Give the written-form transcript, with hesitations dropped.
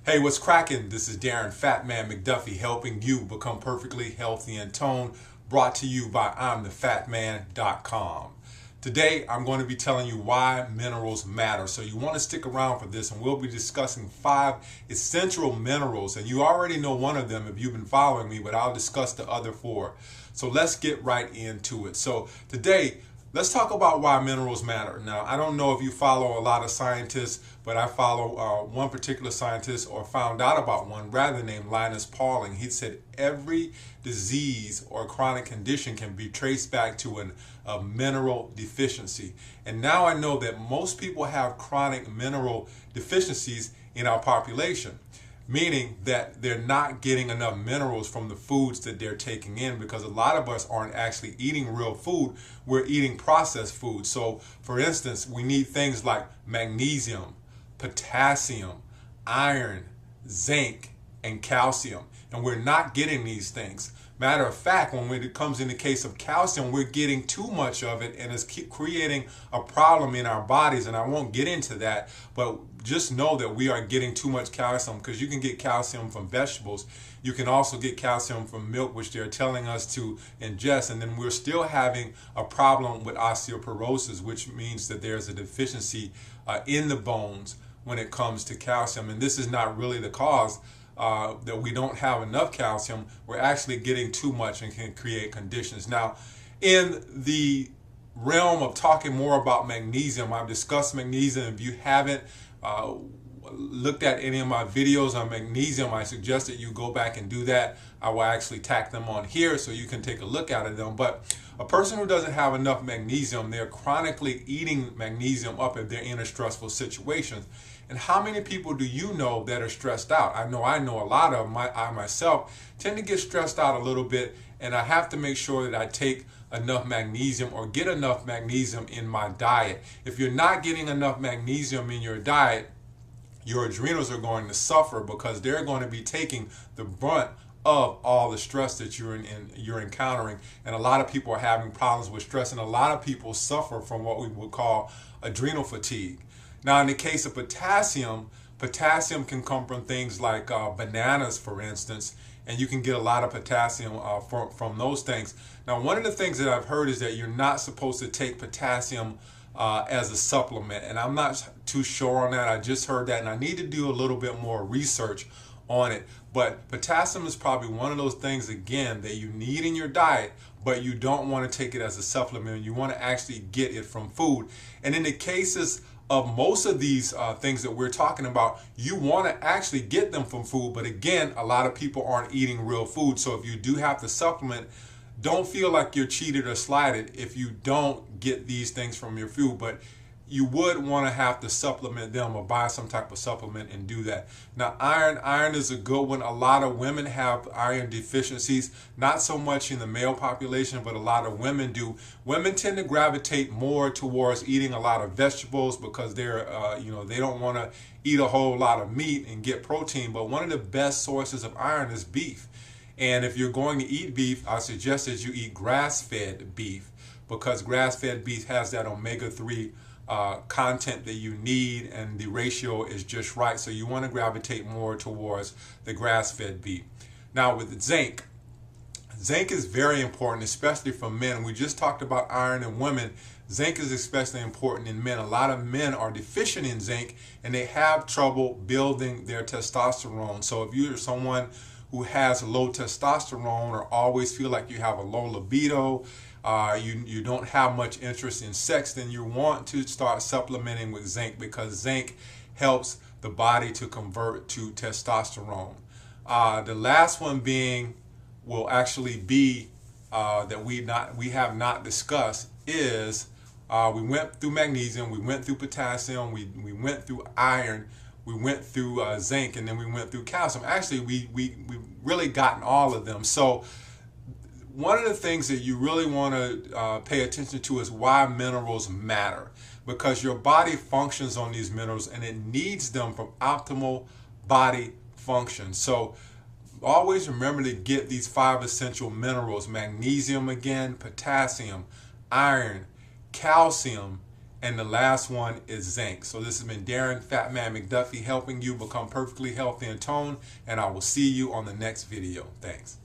Hey, what's cracking? This is Darren, Phat-Man McDuffie, helping you become perfectly healthy and toned, brought to you by I'mThePhatMan.com. Today, I'm going to be telling you why minerals matter. So you want to stick around for this, and we'll be discussing 5 essential minerals. And you already know one of them if you've been following me, but I'll discuss the other 4. So let's get right into it. So today, let's talk about why minerals matter. Now, I don't know if you follow a lot of scientists, but I follow one particular scientist, or found out about one, rather named Linus Pauling. He said every disease or chronic condition can be traced back to a mineral deficiency. And now I know that most people have chronic mineral deficiencies in our population, meaning that they're not getting enough minerals from the foods that they're taking in, because a lot of us aren't actually eating real food. We're eating processed food. So for instance, we need things like magnesium, potassium, iron, zinc, and calcium, and we're not getting these things. Matter of fact, when it comes in the case of calcium, we're getting too much of it, and it's creating a problem in our bodies. And I won't get into that, but just know that we are getting too much calcium, because you can get calcium from vegetables. You can also get calcium from milk, which they're telling us to ingest. And then we're still having a problem with osteoporosis, which means that there's a deficiency in the bones when it comes to calcium. And this is not really the cause that we don't have enough calcium. We're actually getting too much and can create conditions. Now, in the realm of talking more about magnesium, I've discussed magnesium. If you haven't looked at any of my videos on magnesium, I suggest that you go back and do that. I will actually tack them on here so you can take a look at them. But a person who doesn't have enough magnesium, they're chronically eating magnesium up if they're in a stressful situation. And how many people do you know that are stressed out? I know a lot of them. I myself tend to get stressed out a little bit, and I have to make sure that I take enough magnesium or get enough magnesium in my diet. If you're not getting enough magnesium in your diet, your adrenals are going to suffer, because they're going to be taking the brunt of all the stress that you're encountering. And a lot of people are having problems with stress, and a lot of people suffer from what we would call adrenal fatigue. Now, in the case of potassium can come from things like bananas, for instance, and you can get a lot of potassium from those things. Now, one of the things that I've heard is that you're not supposed to take potassium as a supplement, and I'm not too sure on that. I just heard that, and I need to do a little bit more research on it. But potassium is probably one of those things, again, that you need in your diet, but you don't want to take it as a supplement. You want to actually get it from food. And in the cases of most of these things that we're talking about, you want to actually get them from food. But again, a lot of people aren't eating real food. So if you do have to supplement, don't feel like you're cheated or slighted if you don't get these things from your food. But you would want to have to supplement them or buy some type of supplement and do that. Now, iron is a good one. A lot of women have iron deficiencies, not so much in the male population, but a lot of women do. Women tend to gravitate more towards eating a lot of vegetables, because they're they don't want to eat a whole lot of meat and get protein. But one of the best sources of iron is beef. And if you're going to eat beef, I suggest that you eat grass-fed beef, because grass-fed beef has that omega-3 content that you need, and the ratio is just right. So you want to gravitate more towards the grass-fed beef. Now, with zinc is very important, especially for men. We just talked about iron in women. Zinc is especially important in men. A lot of men are deficient in zinc, and they have trouble building their testosterone. So if you're someone who has low testosterone, or always feel like you have a low libido, you don't have much interest in sex, then you want to start supplementing with zinc, because zinc helps the body to convert to testosterone. The last one will actually be that we have not discussed is we went through magnesium, we went through potassium, we went through iron, we went through zinc, and then we went through calcium. Actually, we really gotten all of them. So one of the things that you really want to pay attention to is why minerals matter, because your body functions on these minerals, and it needs them for optimal body function. So always remember to get these 5 essential minerals: magnesium, again, potassium, iron, calcium, and the last one is zinc. So this has been Darren Phat-Man McDuffie helping you become perfectly healthy and toned, and I will see you on the next video. Thanks.